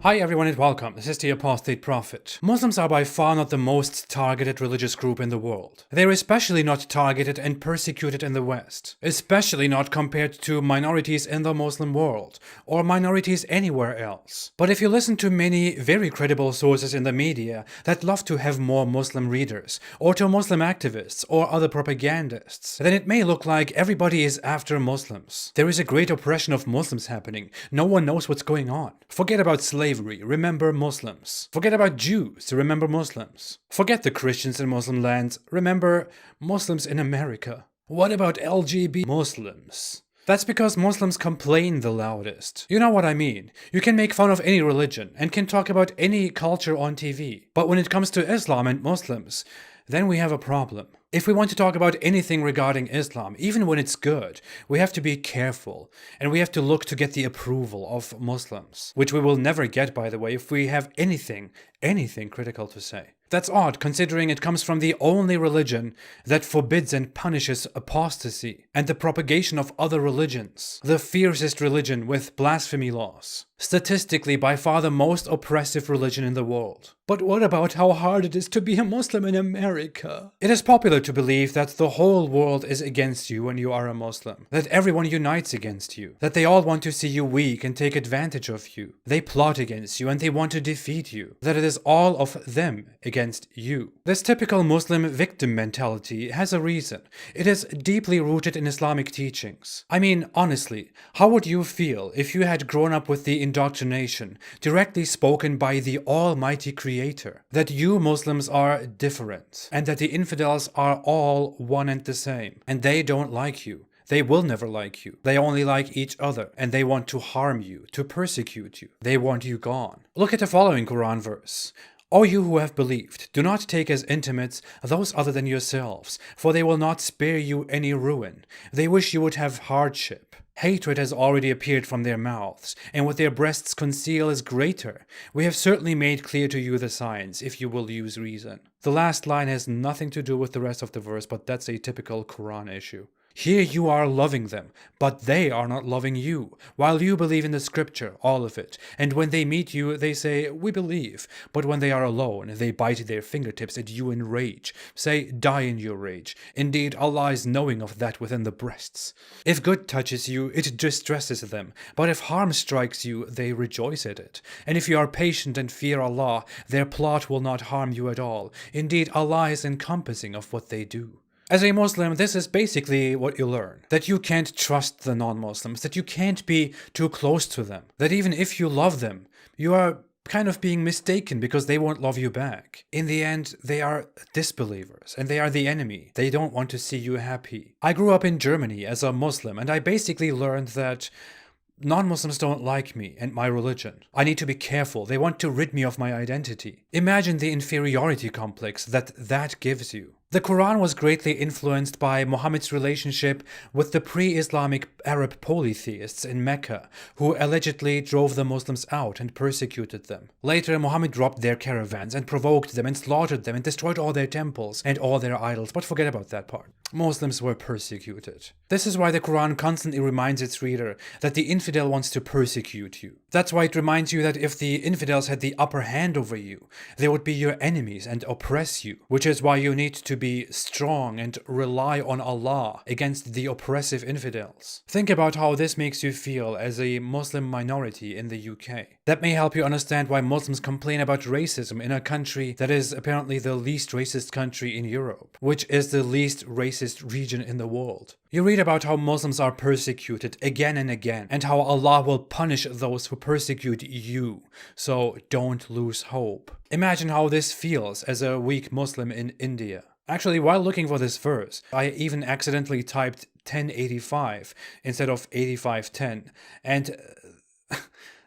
Hi everyone and welcome, this is the Apostate Prophet. Muslims are by far not the most targeted religious group in the world. They're especially not targeted and persecuted in the West. Especially not compared to minorities in the Muslim world, or minorities anywhere else. But if you listen to many very credible sources in the media that love to have more Muslim readers, or to Muslim activists or other propagandists, then it may look like everybody is after Muslims. There is a great oppression of Muslims happening. No one knows what's going on. Forget about slavery, remember Muslims. Forget about Jews, remember Muslims. Forget the Christians in Muslim lands, remember Muslims in America. What about LGBT Muslims? That's because Muslims complain the loudest. You know what I mean. You can make fun of any religion and can talk about any culture on TV. But when it comes to Islam and Muslims, then we have a problem. If we want to talk about anything regarding Islam, even when it's good, we have to be careful, and we have to look to get the approval of Muslims, which we will never get, by the way, if we have anything critical to say. That's odd, considering it comes from the only religion that forbids and punishes apostasy and the propagation of other religions, the fiercest religion with blasphemy laws. Statistically, by far the most oppressive religion in the world. But what about how hard it is to be a Muslim in America? It is popular to believe that the whole world is against you when you are a Muslim, that everyone unites against you, that they all want to see you weak and take advantage of you. They plot against you and they want to defeat you, that it is all of them against you. This typical Muslim victim mentality has a reason. It is deeply rooted in Islamic teachings. I mean, honestly, how would you feel if you had grown up with the indoctrination directly spoken by the Almighty Creator, that you Muslims are different, and that the infidels are all one and the same, and they don't like you. They will never like you. They only like each other, and they want to harm you, to persecute you. They want you gone. Look at the following Quran verse. O you who have believed, do not take as intimates those other than yourselves, for they will not spare you any ruin. They wish you would have hardship. Hatred has already appeared from their mouths, and what their breasts conceal is greater. We have certainly made clear to you the signs, if you will use reason. The last line has nothing to do with the rest of the verse, but that's a typical Quran issue. Here you are loving them, but they are not loving you, while you believe in the scripture, all of it. And when they meet you, they say, we believe. But when they are alone, they bite their fingertips at you in rage. Say, die in your rage. Indeed, Allah is knowing of that within the breasts. If good touches you, it distresses them. But if harm strikes you, they rejoice at it. And if you are patient and fear Allah, their plot will not harm you at all. Indeed, Allah is encompassing of what they do. As a Muslim, this is basically what you learn. That you can't trust the non-Muslims, that you can't be too close to them, that even if you love them, you are kind of being mistaken because they won't love you back. In the end, they are disbelievers and they are the enemy. They don't want to see you happy. I grew up in Germany as a Muslim and I basically learned that non-Muslims don't like me and my religion. I need to be careful. They want to rid me of my identity. Imagine the inferiority complex that gives you. The Quran was greatly influenced by Muhammad's relationship with the pre-Islamic Arab polytheists in Mecca, who allegedly drove the Muslims out and persecuted them. Later, Muhammad robbed their caravans and provoked them and slaughtered them and destroyed all their temples and all their idols, but forget about that part. Muslims were persecuted. This is why the Quran constantly reminds its reader that the infidel wants to persecute you. That's why it reminds you that if the infidels had the upper hand over you, they would be your enemies and oppress you, which is why you need to be strong and rely on Allah against the oppressive infidels. Think about how this makes you feel as a Muslim minority in the UK. That may help you understand why Muslims complain about racism in a country that is apparently the least racist country in Europe, which is the least racist region in the world. You read about how Muslims are persecuted again and again, and how Allah will punish those who persecute you, so don't lose hope. Imagine how this feels as a weak Muslim in India. Actually, while looking for this verse, I even accidentally typed 1085 instead of 8510, and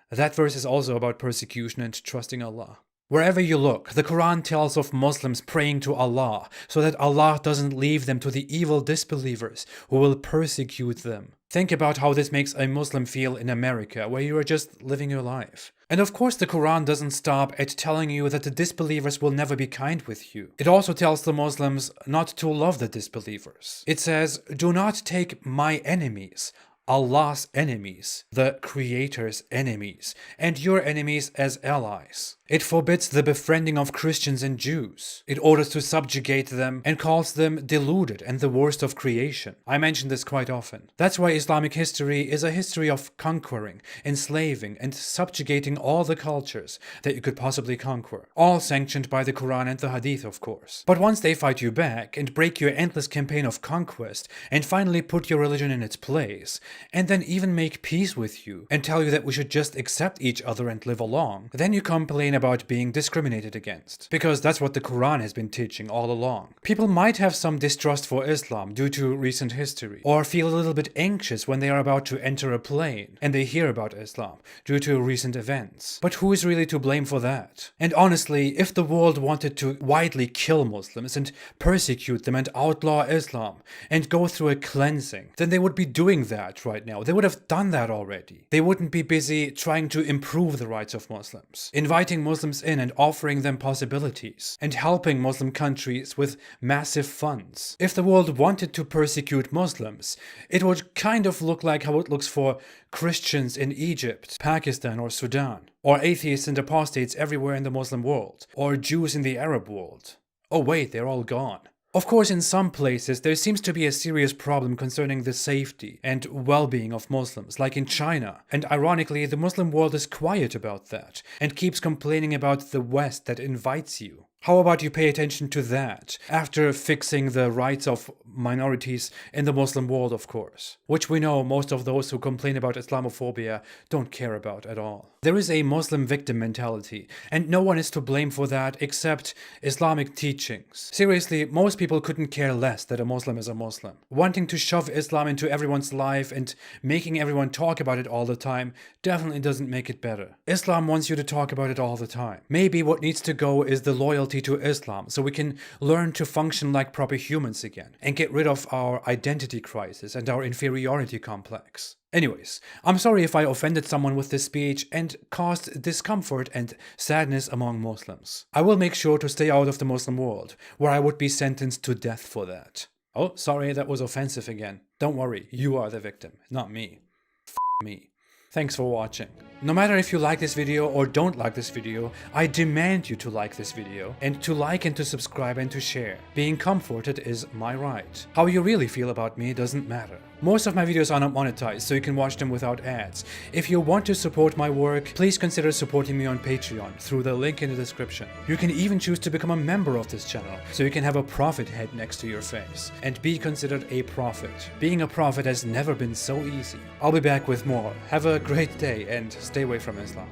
that verse is also about persecution and trusting Allah. Wherever you look, the Quran tells of Muslims praying to Allah so that Allah doesn't leave them to the evil disbelievers who will persecute them. Think about how this makes a Muslim feel in America, where you are just living your life. And of course the Quran doesn't stop at telling you that the disbelievers will never be kind with you. It also tells the Muslims not to love the disbelievers. It says, do not take my enemies Allah's enemies, the Creator's enemies, and your enemies as allies. It forbids the befriending of Christians and Jews. It orders to subjugate them and calls them deluded and the worst of creation. I mention this quite often. That's why Islamic history is a history of conquering, enslaving, and subjugating all the cultures that you could possibly conquer. All sanctioned by the Quran and the Hadith, of course. But once they fight you back and break your endless campaign of conquest and finally put your religion in its place, and then even make peace with you and tell you that we should just accept each other and live along, then you complain about being discriminated against. Because that's what the Quran has been teaching all along. People might have some distrust for Islam due to recent history, or feel a little bit anxious when they are about to enter a plane and they hear about Islam due to recent events. But who is really to blame for that? And honestly, if the world wanted to widely kill Muslims and persecute them and outlaw Islam and go through a cleansing, then they would be doing that right now. They would have done that already. They wouldn't be busy trying to improve the rights of Muslims, inviting Muslims in and offering them possibilities, and helping Muslim countries with massive funds. If the world wanted to persecute Muslims, it would kind of look like how it looks for Christians in Egypt, Pakistan, or Sudan, or atheists and apostates everywhere in the Muslim world, or Jews in the Arab world. Oh wait, they're all gone. Of course, in some places, there seems to be a serious problem concerning the safety and well-being of Muslims, like in China. And ironically, the Muslim world is quiet about that and keeps complaining about the West that invites you. How about you pay attention to that, after fixing the rights of minorities in the Muslim world, of course, which we know most of those who complain about Islamophobia don't care about at all. There is a Muslim victim mentality, and no one is to blame for that except Islamic teachings. Seriously, most people couldn't care less that a Muslim is a Muslim. Wanting to shove Islam into everyone's life and making everyone talk about it all the time definitely doesn't make it better. Islam wants you to talk about it all the time. Maybe what needs to go is the loyalty to Islam, so we can learn to function like proper humans again and get rid of our identity crisis and our inferiority complex. Anyways, I'm sorry if I offended someone with this speech and caused discomfort and sadness among Muslims. I will make sure to stay out of the Muslim world, where I would be sentenced to death for that. Oh, sorry, that was offensive again. Don't worry, you are the victim, not me. Me. Thanks for watching. No matter if you like this video or don't like this video, I demand you to like this video, and to like and to subscribe and to share. Being comforted is my right. How you really feel about me doesn't matter. Most of my videos are not monetized, so you can watch them without ads. If you want to support my work, please consider supporting me on Patreon through the link in the description. You can even choose to become a member of this channel, so you can have a prophet head next to your face and be considered a prophet. Being a prophet has never been so easy. I'll be back with more. Have a great day and stay away from Islam.